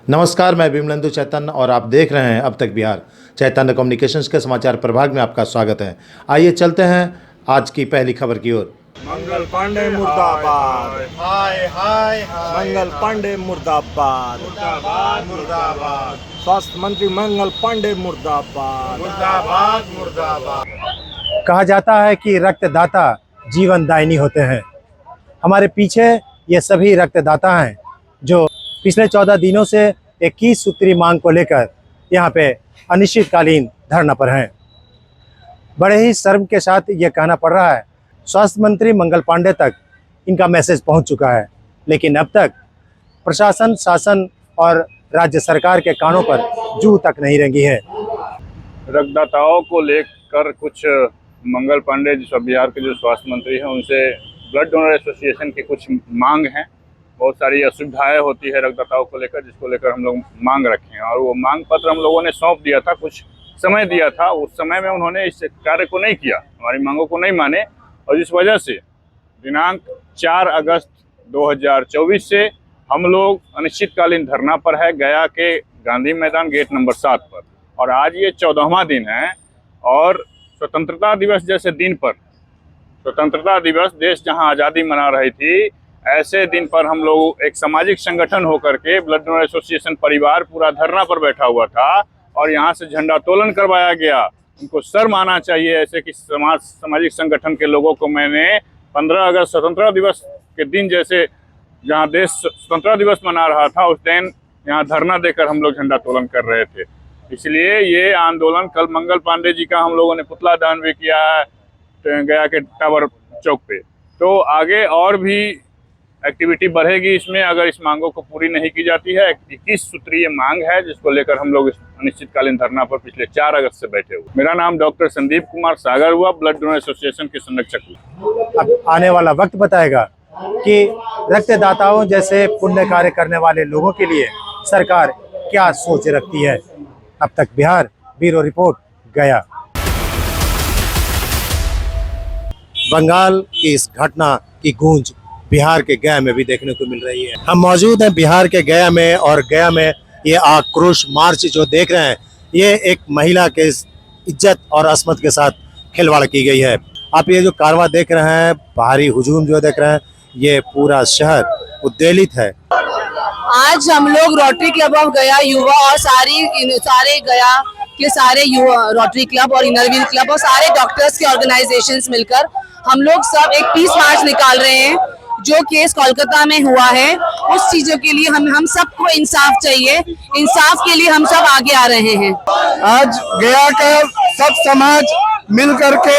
नमस्कार, मैं विमलेंदु चैतन्य और आप देख रहे हैं अब तक बिहार। चैतन्य कम्युनिकेशंस के समाचार प्रभाग में आपका स्वागत है। आइए चलते हैं आज की पहली खबर की ओर। मंगल पांडे मुर्दाबाद, हाय हाय हाय। मंगल पांडे मुर्दाबाद, मुर्दाबाद मुर्दाबाद स्वास्थ्य मंत्री मंगल पांडे मुर्दाबाद, मुर्दाबाद मुर्दाबाद। कहा जाता है कि रक्तदाता जीवनदायिनी होते हैं। हमारे पीछे ये सभी रक्तदाता हैं जो पिछले 14 दिनों से 21 सूत्री मांग को लेकर यहाँ पे अनिश्चितकालीन धरना पर हैं। बड़े ही शर्म के साथ ये कहना पड़ रहा है, स्वास्थ्य मंत्री मंगल पांडे तक इनका मैसेज पहुँच चुका है, लेकिन अब तक प्रशासन, शासन और राज्य सरकार के कानों पर जूं तक नहीं रेंगी है। रक्तदाताओं को लेकर कुछ मंगल पांडे जो बिहार के जो स्वास्थ्य मंत्री हैं उनसे ब्लड डोनर एसोसिएशन की कुछ मांग हैं। बहुत सारी असुविधाएं होती है रक्तदाताओं को लेकर, जिसको लेकर हम लोग मांग रखे हैं और वो मांग पत्र हम लोगों ने सौंप दिया था, कुछ समय दिया था। उस समय में उन्होंने इस कार्य को नहीं किया, हमारी मांगों को नहीं माने और इस वजह से दिनांक 4 अगस्त 2024 से हम लोग अनिश्चितकालीन धरना पर है गया के गांधी मैदान गेट नंबर 7 पर। और आज ये 14वां दिन है और स्वतंत्रता दिवस जैसे दिन पर, स्वतंत्रता दिवस देश जहां आज़ादी मना रही थी, ऐसे दिन पर हम लोग एक सामाजिक संगठन होकर के ब्लड डोनर एसोसिएशन परिवार पूरा धरना पर बैठा हुआ था और यहाँ से झंडोत्तोलन करवाया गया। उनको शर्म आना चाहिए ऐसे कि सामाजिक संगठन के लोगों को मैंने 15 अगस्त स्वतंत्रता दिवस के दिन जैसे जहाँ देश स्वतंत्रता दिवस मना रहा था उस दिन यहाँ धरना देकर हम लोग झंडोत्तोलन कर रहे थे। इसलिए ये आंदोलन कल मंगल पांडे जी का हम लोगों ने पुतला दहन भी किया है गया के टावर चौक पे। तो आगे और भी एक्टिविटी बढ़ेगी इसमें, अगर इस मांगों को पूरी नहीं की जाती है। 21 सूत्रीय मांग है जिसको लेकर हम लोग अनिश्चितकालीन धरना पर पिछले 4 अगस्त से बैठे हुए। मेरा नाम डॉक्टर संदीप कुमार सागर हुआ, ब्लड डोनर एसोसिएशन के संरक्षक हुआ। अब आने वाला वक्त बताएगा कि रक्तदाताओं जैसे पुण्य कार्य करने वाले लोगों के लिए सरकार क्या सोच रखती है। अब तक बिहार, ब्यूरो रिपोर्ट, गया। बंगाल की इस घटना की गूंज बिहार के गया में भी देखने को मिल रही है। हम मौजूद हैं बिहार के गया में और गया में ये आक्रोश मार्च जो देख रहे हैं, ये एक महिला के इज्जत और अस्मत के साथ खिलवाड़ की गई है। आप ये जो कारवां देख रहे हैं, बाहरी हुजूम जो देख रहे हैं, ये पूरा शहर उद्वेलित है। आज हम लोग रोटरी क्लब ऑफ गया युवा और सारे गया के सारे युवा रोटरी क्लब और इनरव्हील क्लब और सारे डॉक्टर्स के ऑर्गेनाइजेशंस मिलकर हम लोग सब एक पीस मार्च निकाल रहे हैं। जो केस कोलकाता में हुआ है उस चीजों के लिए हम सबको इंसाफ चाहिए, इंसाफ के लिए हम सब आगे आ रहे हैं। आज गया का सब समाज मिल करके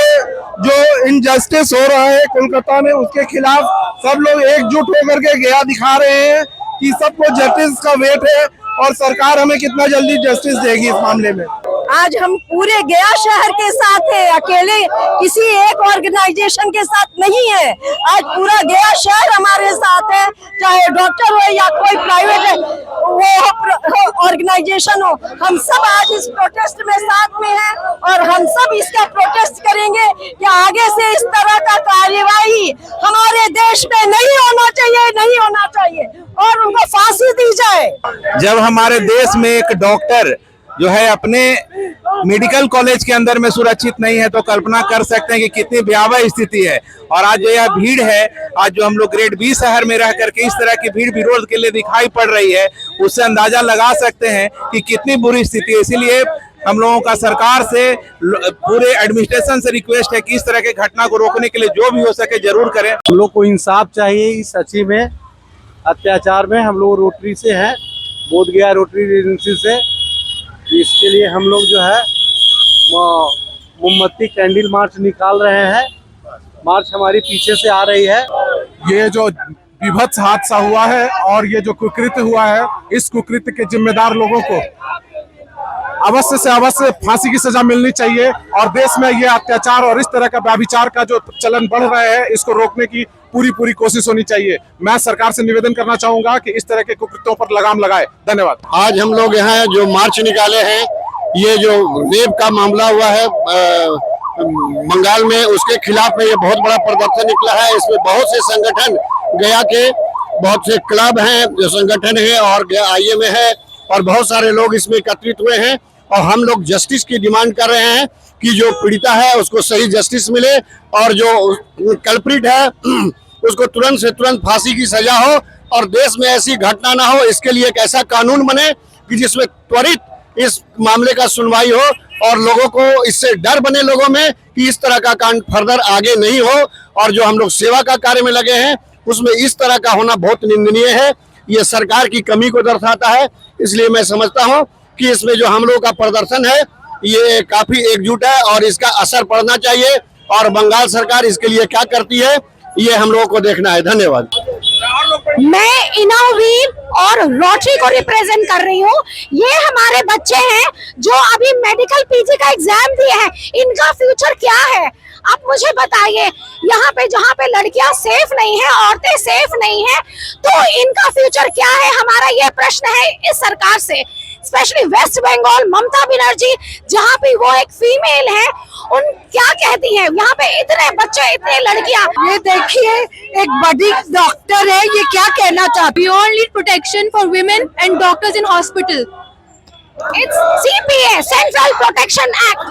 जो इनजस्टिस हो रहा है कोलकाता में उसके खिलाफ सब लोग एकजुट होकर के गया दिखा रहे हैं कि सबको जस्टिस का वेट है और सरकार हमें कितना जल्दी जस्टिस देगी इस मामले में। आज हम पूरे गया शहर के साथ है, अकेले किसी एक ऑर्गेनाइजेशन के साथ नहीं है। आज पूरा गया शहर हमारे साथ है, चाहे डॉक्टर हो या कोई प्राइवेट वो ऑर्गेनाइजेशन हो। हम सब आज इस प्रोटेस्ट में साथ में हैं और हम सब इसका प्रोटेस्ट करेंगे कि आगे से इस तरह का कार्यवाही हमारे देश में नहीं होना चाहिए, नहीं होना चाहिए और उनको फांसी दी जाए। जब हमारे देश में एक डॉक्टर जो है अपने मेडिकल कॉलेज के अंदर में सुरक्षित नहीं है तो कल्पना कर सकते हैं कि कितनी भयावह स्थिति है। और आज जो यह भीड़ है, आज जो हम लोग ग्रेड बी शहर में रह करके इस तरह की भीड़ विरोध के लिए दिखाई पड़ रही है, उससे अंदाजा लगा सकते हैं कि कितनी बुरी स्थिति है। इसीलिए हम लोगों का सरकार से, पूरे एडमिनिस्ट्रेशन से रिक्वेस्ट है कि इस तरह के घटना को रोकने के लिए जो भी हो सके जरूर करें। हम लोग को इंसाफ चाहिए इस सच्ची में अत्याचार में। हम लोग रोटरी से हैं, बोधगया रोटरी एजेंसी से। इसके लिए हम लोग जो है मोमबत्ती कैंडल मार्च निकाल रहे हैं। मार्च हमारी पीछे से आ रही है। ये जो विभत्स हादसा हुआ है और ये जो कुकृत्य हुआ है, इस कुकृत्य के जिम्मेदार लोगों को अवश्य से अवश्य फांसी की सजा मिलनी चाहिए और देश में ये अत्याचार और इस तरह का व्यभिचार का जो चलन बढ़ रहा है इसको रोकने की पूरी कोशिश होनी चाहिए। मैं सरकार से निवेदन करना चाहूंगा कि इस तरह के कुकृत्यों पर लगाम लगाए। धन्यवाद। आज हम लोग यहाँ जो मार्च निकाले हैं, ये जो रेप का मामला हुआ है बंगाल में, उसके खिलाफ में ये बहुत बड़ा प्रदर्शन निकला है। इसमें बहुत से संगठन, गया के बहुत से क्लब हैं जो संगठन है और IMA है और बहुत सारे लोग इसमें एकत्रित हुए हैं और हम लोग जस्टिस की डिमांड कर रहे हैं कि जो पीड़िता है उसको सही जस्टिस मिले और जो कल्प्रिट है उसको तुरंत से तुरंत फांसी की सजा हो और देश में ऐसी घटना ना हो। इसके लिए एक ऐसा कानून बने कि जिसमें त्वरित इस मामले का सुनवाई हो और लोगों को इससे डर बने लोगों में कि इस तरह का कांड फर्दर आगे नहीं हो। और जो हम लोग सेवा का कार्य में लगे हैं उसमें इस तरह का होना बहुत निंदनीय है। ये सरकार की कमी को दर्शाता है। इसलिए मैं समझता हूं कि इसमें जो हम लोगों का प्रदर्शन है ये काफी एकजुट है और इसका असर पड़ना चाहिए और बंगाल सरकार इसके लिए क्या करती है ये हम लोगों को देखना है। धन्यवाद। मैं इनोवीव और रोटरी को रिप्रेजेंट कर रही हूँ। ये हमारे बच्चे हैं जो अभी मेडिकल पीजी का एग्जाम दिए हैं, इनका फ्यूचर क्या है आप मुझे बताइए। यहाँ पे जहाँ पे लड़कियां सेफ नहीं है, औरतें सेफ नहीं है, तो इनका फ्यूचर क्या है? हमारा ये प्रश्न है इस सरकार से, स्पेशली वेस्ट बंगाल ममता बनर्जी जहाँ पे वो एक फीमेल है, उन क्या कहती हैं? यहाँ पे इतने बच्चे, इतने लड़कियां। ये देखिए एक बड़ी डॉक्टर है, ये क्या कहना चाहती है? We all need protection for women and doctors in hospital. It's CPA, central protection act.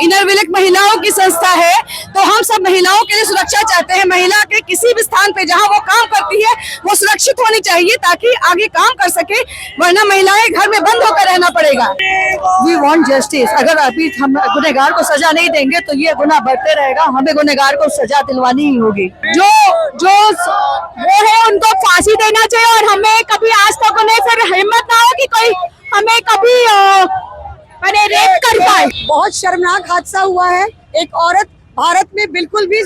Inner एक महिलाओं की संस्था है, तो हम सब महिलाओं के लिए सुरक्षा चाहते हैं। महिला के किसी भी स्थान पे जहां वो काम करती है वो सुरक्षित होनी चाहिए ताकि आगे काम कर सके, वरना महिलाएं घर में बंद होकर रहना पड़ेगा। We want justice. अगर अभी हम गुनहगार को सजा नहीं देंगे तो ये गुनाह बढ़ते रहेगा। हमें गुनहगार को सजा दिलवानी ही होगी। जो वो है उनको फांसी देना चाहिए और हमें कभी आज तक उन्हें फिर हिम्मत ना हो कि कोई हमें कभी रेप कर पाए। बहुत शर्मनाक हादसा हुआ है। एक औरत भारत में बिल्कुल भी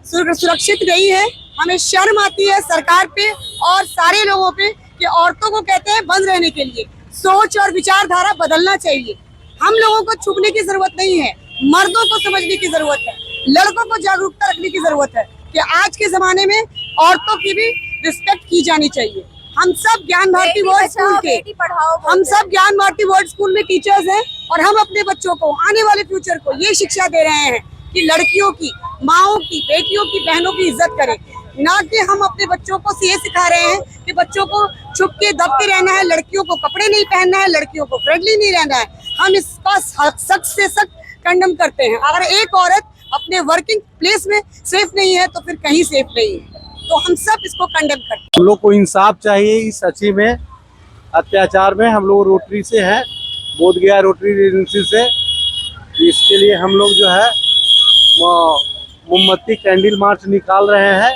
सुरक्षित नहीं है। हमें शर्म आती है सरकार पे और सारे लोगों पे कि औरतों को कहते हैं बंद रहने के लिए। सोच और विचारधारा बदलना चाहिए। हम लोगों को छुपने की जरूरत नहीं है, मर्दों को समझने की जरूरत है, लड़कों को जागरूकता रखने की जरूरत है कि आज के जमाने में औरतों की भी रिस्पेक्ट की जानी चाहिए। हम सब ज्ञान भारती वर्ल्ड स्कूल के में टीचर्स हैं और हम अपने बच्चों को, आने वाले फ्यूचर को ये शिक्षा दे रहे हैं कि लड़कियों की, माओं की, बेटियों की, बहनों की इज्जत करें, ना कि हम अपने बच्चों को ये सिखा रहे हैं कि बच्चों को छुप के दब के रहना है, लड़कियों को कपड़े नहीं पहनना है, लड़कियों को फ्रेंडली नहीं रहना है। हम इसका सख्त से सख्त कंडम करते हैं। अगर एक औरत अपने वर्किंग प्लेस में सेफ नहीं है तो फिर कहीं सेफ नहीं है, तो हम सब इसको कंडेम करते हैं। हम लोग को इंसाफ चाहिए इस सची में, अत्याचार में। हम लोग रोटरी से हैं, बोधगया रोटरी एजेंसी से। इसके लिए हम लोग जो है मोमबत्ती कैंडल मार्च निकाल रहे हैं।